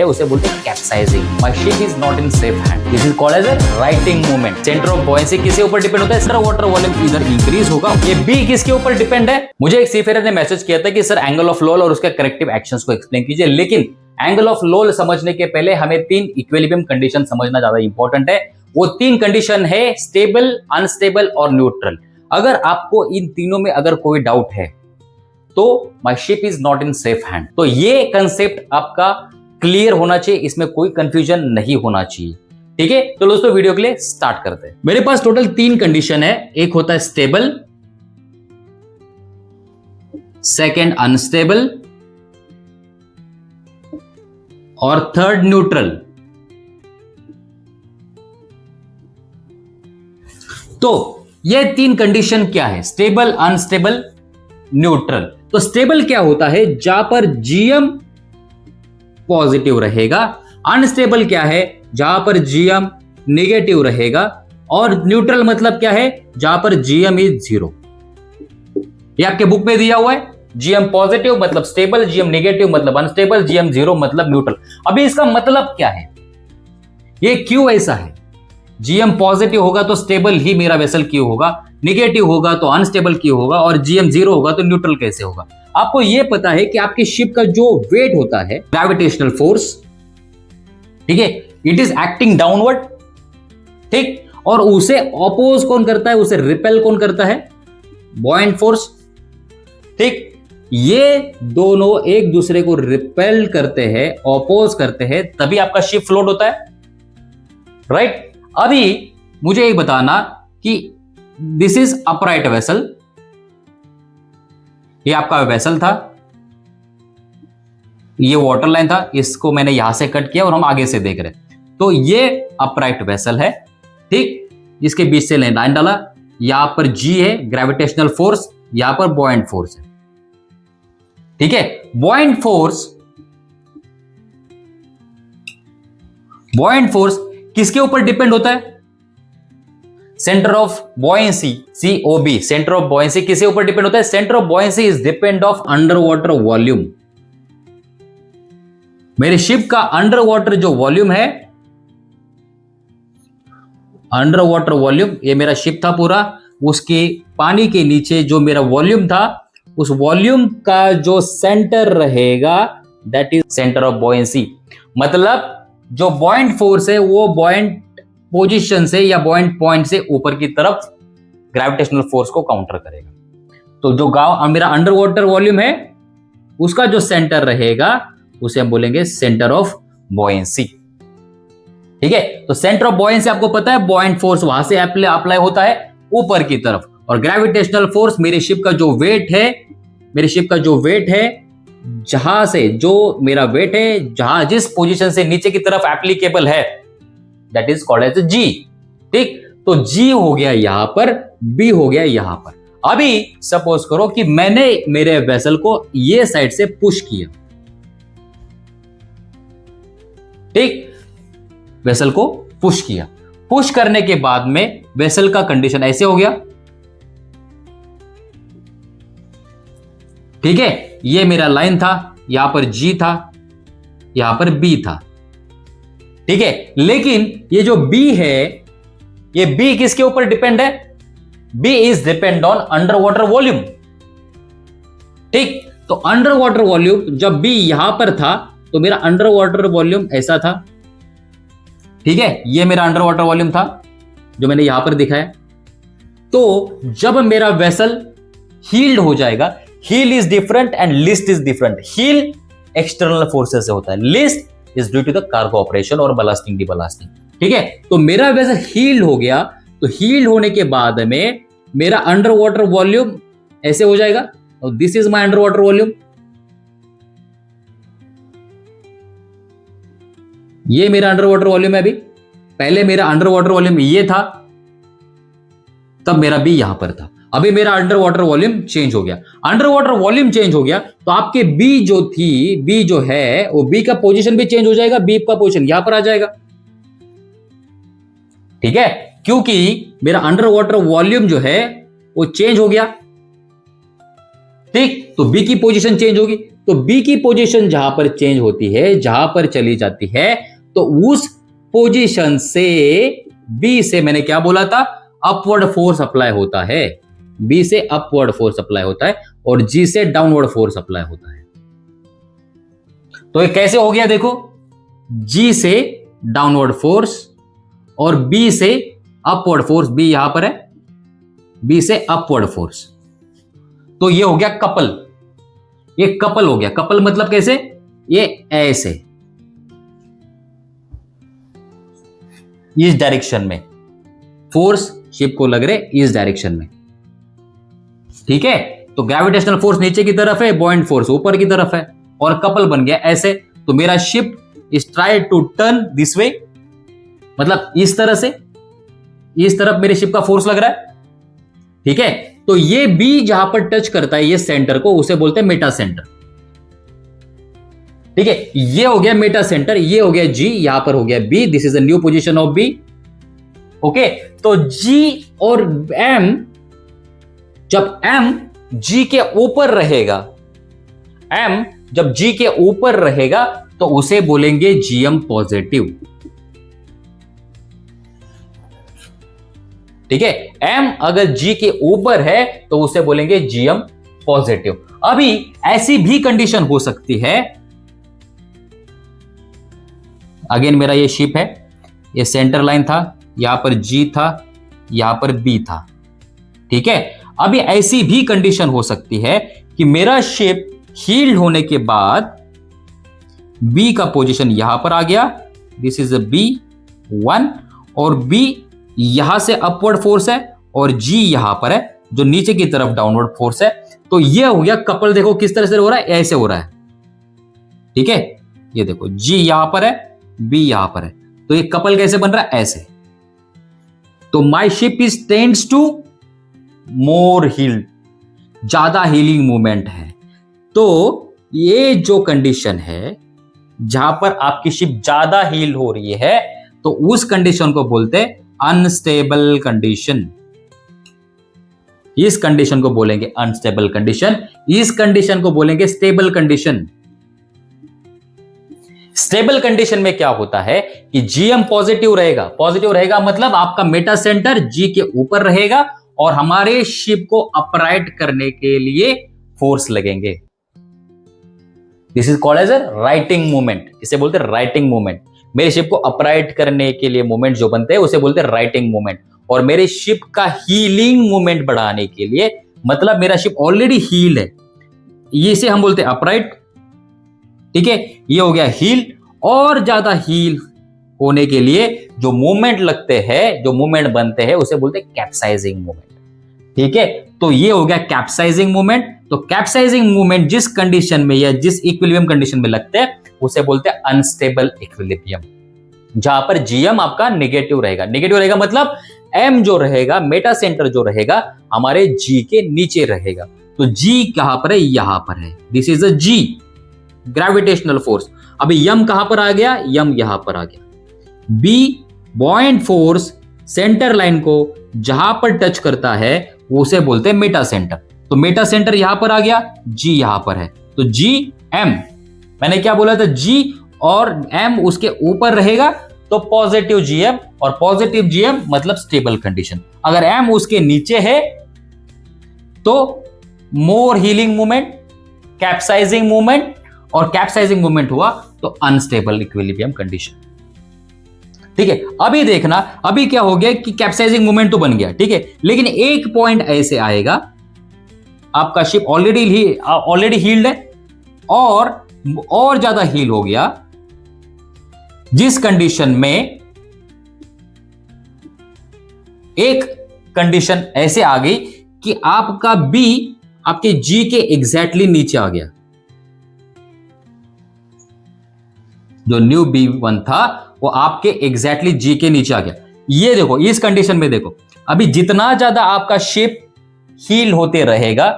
उसे बोलते हैं capsizing. My ship is not in safe hand, this is called as a righting movement. Centre of buoyancy किसके ऊपर depend होता है? सर वाटर वॉल्यूम इधर इंक्रीज होगा। ये बी किसके ऊपर डिपेंड है? मुझे एक सीफेयर ने मैसेज किया था कि सर एंगल ऑफ लोल और उसके करेक्टिव एक्शंस को एक्सप्लेन कीजिए, लेकिन एंगल ऑफ लोल समझने के पहले हमें 3 इक्विलिब्रियम कंडीशन समझना ज्यादा इंपॉर्टेंट है। वो 3 कंडीशन है स्टेबल, अनस्टेबल और न्यूट्रल। अगर आपको इन तीनों में अगर कोई डाउट है तो my ship is not in safe hand. तो ये कंसेप्ट आपका क्लियर होना चाहिए, इसमें कोई कंफ्यूजन नहीं होना चाहिए। ठीक है, तो दोस्तों वीडियो के लिए स्टार्ट करते हैं। मेरे पास टोटल 3 कंडीशन है। एक होता है स्टेबल, सेकंड अनस्टेबल और थर्ड न्यूट्रल। तो ये 3 कंडीशन क्या है? Stable, unstable, neutral. तो स्टेबल क्या होता है? जहां पर जीएम पॉजिटिव रहेगा। अनस्टेबल क्या है? जहां पर जीएम नेगेटिव रहेगा। और न्यूट्रल मतलब क्या है? जहां पर जीएम इज 0। ये आपके बुक में दिया हुआ है। जीएम पॉजिटिव मतलब स्टेबल, जीएम नेगेटिव मतलब अनस्टेबल, जीएम 0 मतलब न्यूट्रल। अभी इसका मतलब क्या है? ये क्यों ऐसा है? जीएम पॉजिटिव होगा तो स्टेबल ही मेरा वेसल क्यों होगा, नेगेटिव होगा तो अनस्टेबल क्यों होगा, और जीएम 0 होगा तो न्यूट्रल कैसे होगा? आपको यह पता है कि आपकी शिप का जो वेट होता है, ग्रेविटेशनल फोर्स, ठीक है, इट इज एक्टिंग डाउनवर्ड, ठीक, और उसे अपोज कौन करता है? उसे रिपेल कौन करता है? बॉयंट फोर्स, ठीक। ये दोनों एक दूसरे को रिपेल करते हैं, अपोज करते हैं, तभी आपका शिप फ्लोट होता है, राइट। अभी मुझे एक बताना कि दिस इज अपराइट वेसल, ये आपका वेसल था, ये वाटर लाइन था, इसको मैंने यहां से कट किया और हम आगे से देख रहे हैं। तो ये अपराइट वेसल है, ठीक, जिसके बीच से लाइन डाला, यहां पर जी है ग्रेविटेशनल फोर्स, यहां पर बॉयंट फोर्स है, ठीक है। बॉयंट फोर्स किसके ऊपर डिपेंड होता है? Centre of buoyancy, COB, centre of buoyancy किसके ऊपर डिपेंड होता है? Centre of buoyancy is depend of under water volume. मेरे शिप का अंडर वाटर जो वॉल्यूम है, अंडर वाटर वॉल्यूम, ये मेरा शिप था पूरा, उसके पानी के नीचे जो मेरा वॉल्यूम था, उस वॉल्यूम का जो सेंटर रहेगा that is centre of buoyancy. मतलब जो बॉयंट फोर्स है वो बॉयंट पोजीशन से या बॉयंट पॉइंट से ऊपर की तरफ ग्रेविटेशनल फोर्स को काउंटर करेगा। तो जो मेरा अंडर वाटर वॉल्यूम है उसका जो सेंटर रहेगा उसे हम बोलेंगे सेंटर ऑफ बॉयंसी, ठीक है। तो सेंटर ऑफ बॉयंसी आपको पता है, बॉयंट फोर्स वहां से अप्लाई होता है ऊपर की तरफ, और ग्रेविटेशनल फोर्स मेरे शिप का जो वेट है, जहां से जो मेरा वेट है, जहां जिस पोजीशन से नीचे की तरफ एप्लीकेबल है, दैट इज कॉल्ड एज जी, ठीक। तो जी हो गया यहां पर, बी हो गया यहां पर। अभी सपोज करो कि मैंने मेरे वेसल को ये साइड से पुश किया, ठीक, वेसल को पुश किया। पुश करने के बाद में वेसल का कंडीशन ऐसे हो गया, ठीक है। ये मेरा लाइन था, यहां पर जी था, यहां पर बी था, ठीक है। लेकिन ये जो बी है, ये बी किसके ऊपर डिपेंड है? B is depend on under water volume, ठीक। तो अंडर वाटर वॉल्यूम जब बी यहां पर था तो मेरा अंडर वाटर वॉल्यूम ऐसा था, ठीक है। ये मेरा अंडर वाटर वॉल्यूम था जो मैंने यहां पर दिखाया। तो जब मेरा वेसल हील्ड हो जाएगा, heel is different and list is different. Heel external forces से होता है, list is due to the cargo operation और बलास्टिंग डिबलास्टिंग, ठीक है। तो मेरा वैसे हील्ड हो गया, तो हील्ड होने के बाद में मेरा अंडर वाटर वॉल्यूम ऐसे हो जाएगा, और this is my under water volume. ये मेरा अंडर वाटर वॉल्यूम है। अभी पहले मेरा अंडर वाटर वॉल्यूम ये था, तब मेरा बी यहां पर था। अभी मेरा अंडर वाटर वॉल्यूम चेंज हो गया। अंडर वाटर वॉल्यूम चेंज हो गया तो आपके बी जो थी, बी जो है वो बी का पोजीशन भी चेंज हो जाएगा, बी का पोजीशन यहां पर आ जाएगा, ठीक है, क्योंकि मेरा अंडर वाटर वॉल्यूम जो है वो चेंज हो गया, ठीक। तो बी की पोजीशन चेंज होगी, तो बी की पोजीशन जहां पर चेंज होती है, जहां पर चली जाती है, तो उस पोजीशन से बी से मैंने क्या बोला था, अपवर्ड फोर्स अप्लाई होता है। बी से अपवर्ड फोर्स अप्लाई होता है और जी से डाउनवर्ड फोर्स अप्लाई होता है। तो ये कैसे हो गया देखो, जी से डाउनवर्ड फोर्स और बी से अपवर्ड फोर्स, बी यहां पर है, बी से अपवर्ड फोर्स, तो ये हो गया कपल। ये कपल हो गया। कपल मतलब कैसे, ये ऐसे इस डायरेक्शन में फोर्स शिप को लग रहे इस डायरेक्शन में, ठीक है। तो ग्रेविटेशनल फोर्स नीचे की तरफ है, बॉइंट फोर्स ऊपर की तरफ है, और कपल बन गया ऐसे। तो मेरा ship is try to turn this way, मतलब इस तरह से, इस तरफ मेरे शिप का फोर्स लग रहा है, ठीक है। तो ये बी जहां पर टच करता है ये सेंटर को, उसे बोलते हैं मेटा सेंटर, ठीक है। ये हो गया मेटा सेंटर, ये हो गया जी, यहां पर हो गया B, this is a new position of B, okay. तो जी और एम, जब एम जी के ऊपर रहेगा, एम जब जी के ऊपर रहेगा तो उसे बोलेंगे जीएम पॉजिटिव, ठीक है। एम अगर जी के ऊपर है तो उसे बोलेंगे जीएम पॉजिटिव। अभी ऐसी भी कंडीशन हो सकती है, अगेन मेरा ये शिप है, ये सेंटर लाइन था, यहां पर जी था, यहां पर बी था, ठीक है। अभी ऐसी भी कंडीशन हो सकती है कि मेरा शिप हील्ड होने के बाद बी का पोजीशन यहां पर आ गया, दिस इज बी 1, और बी यहां से अपवर्ड फोर्स है और जी यहां पर है जो नीचे की तरफ डाउनवर्ड फोर्स है। तो ये हो गया कपल। देखो किस तरह से हो रहा है, ऐसे हो रहा है, ठीक है। ये देखो जी यहां पर है, बी यहां पर है, तो ये कपल कैसे बन रहा है, ऐसे। तो my ship is tends to more heeled, ज्यादा हीलिंग मूवमेंट है। तो ये जो कंडीशन है जहां पर आपकी शिप ज्यादा हील हो रही है, तो उस कंडीशन को बोलते हैं अनस्टेबल कंडीशन। इस कंडीशन को बोलेंगे अनस्टेबल कंडीशन, इस कंडीशन को बोलेंगे स्टेबल कंडीशन। स्टेबल कंडीशन में क्या होता है कि जीएम पॉजिटिव रहेगा। पॉजिटिव रहेगा मतलब आपका मेटा सेंटर जी के ऊपर रहेगा और हमारे शिप को अपराइट करने के लिए फोर्स लगेंगे। This is called as a righting movement, इसे बोलते हैं राइटिंग मूवमेंट। मेरे शिप को अपराइट करने के लिए मूवमेंट जो बनते हैं उसे बोलते हैं राइटिंग मूवमेंट। और मेरे शिप का हीलिंग मूवमेंट बढ़ाने के लिए, मतलब मेरा शिप ऑलरेडी हील है, इसे हम बोलते हैं अपराइट, ठीक है। ये हो गया हील। और ज्यादा हील होने के लिए जो मूवमेंट लगते हैं, जो मूवमेंट बनते हैं, उसे बोलते हैं कैप्साइजिंग मूवमेंट, ठीक है। तो ये हो गया कैप्साइजिंग मूवमेंट। तो कैप्साइजिंग मूवमेंट जिस कंडीशन में या जिस इक्विलिब्रियम कंडीशन में लगते हैं उसे बोलते हैं अनस्टेबल इक्विलिब्रियम, जहां पर जीएम आपका नेगेटिव रहेगा। नेगेटिव रहेगा मतलब एम जो रहेगा, मेटा सेंटर जो रहेगा, हमारे जी के नीचे रहेगा। तो जी कहां पर है, यहां पर है, this is a G, gravitational force. अभी यम कहां पर आ गया, यम यहां पर आ गया। B buoyant force centre line को जहां पर टच करता है उसे बोलते हैं मेटा सेंटर। तो मेटा सेंटर यहां पर आ गया, जी यहां पर है, तो जी एम, मैंने क्या बोला था, जी और एम उसके ऊपर रहेगा तो पॉजिटिव जीएम, और पॉजिटिव जीएम मतलब स्टेबल कंडीशन। अगर एम उसके नीचे है तो मोर हीलिंग मूवमेंट, कैप्साइजिंग मूवमेंट, और कैप्साइजिंग मूवमेंट हुआ तो अनस्टेबल इक्विलिब्रियम कंडीशन, ठीक है। अभी देखना, अभी क्या हो गया कि कैप्साइजिंग मूवमेंट तो बन गया, ठीक है, लेकिन एक पॉइंट ऐसे आएगा, आपका शिप ऑलरेडी हील्ड है और ज्यादा हील हो गया, जिस कंडीशन में एक कंडीशन ऐसे आ गई कि आपका बी आपके जी के एग्जैक्टली नीचे आ गया। जो न्यू B1 था वो आपके एग्जैक्टली जी के नीचे आ गया। ये देखो, इस कंडीशन में देखो, अभी जितना ज्यादा आपका शिप हील होते रहेगा,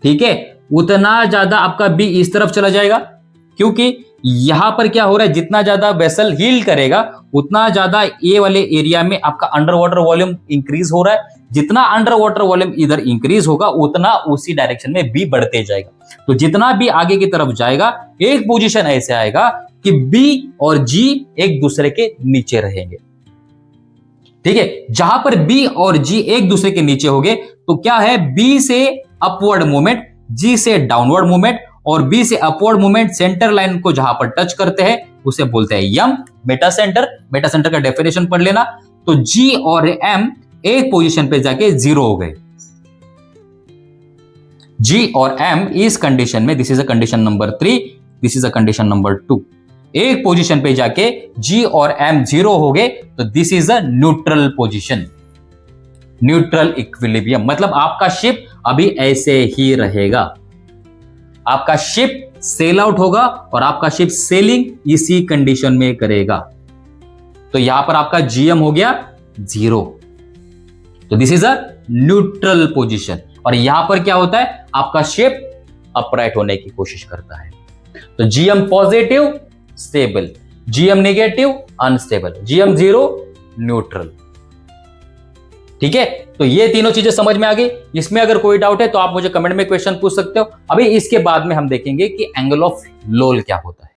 ठीक है, उतना ज्यादा आपका बी इस तरफ चला जाएगा, क्योंकि यहां पर क्या हो रहा है, जितना ज्यादा वेसल हील करेगा उतना ज्यादा ए वाले एरिया में आपका अंडर वाटर वॉल्यूम इंक्रीज हो रहा है, जितना अंडर वाटर वॉल्यूम इधर इंक्रीज होगा उतना उसी डायरेक्शन में बी बढ़ते जाएगा। तो जितना भी आगे की तरफ जाएगा एक पोजीशन ऐसे आएगा कि बी और जी एक दूसरे के नीचे रहेंगे। ठीक है, जहां पर बी और जी एक दूसरे के नीचे होंगे तो क्या है, बी से अपवर्ड मूवमेंट, जी से डाउनवर्ड मूवमेंट, और बी से अपवर्ड मूवमेंट सेंटर लाइन को जहां पर टच करते हैं उसे बोलते हैं यम, मेटा सेंटर। मेटा सेंटर का डेफिनेशन पढ़ लेना। तो जी और एम एक पोजीशन पे जाके जीरो हो गए। जी और एम इस कंडीशन में, this is a condition number 3, this is a condition number 2, एक पोजीशन पे जाके जी और एम जीरो हो गए तो this is a neutral position, neutral equilibrium. मतलब आपका शिप अभी ऐसे ही रहेगा, आपका शिप सेल आउट होगा और आपका शिप सेलिंग इसी कंडीशन में करेगा। तो यहां पर आपका जीएम हो गया जीरो, तो this is a neutral position. और यहां पर क्या होता है, आपका शिप अपराइट होने की कोशिश करता है। तो GM positive stable, GM negative unstable, GM zero neutral. ठीक है, तो ये तीनों चीजें समझ में आ गई। इसमें अगर कोई डाउट है तो आप मुझे कमेंट में क्वेश्चन पूछ सकते हो। अभी इसके बाद में हम देखेंगे कि एंगल ऑफ लोल क्या होता है।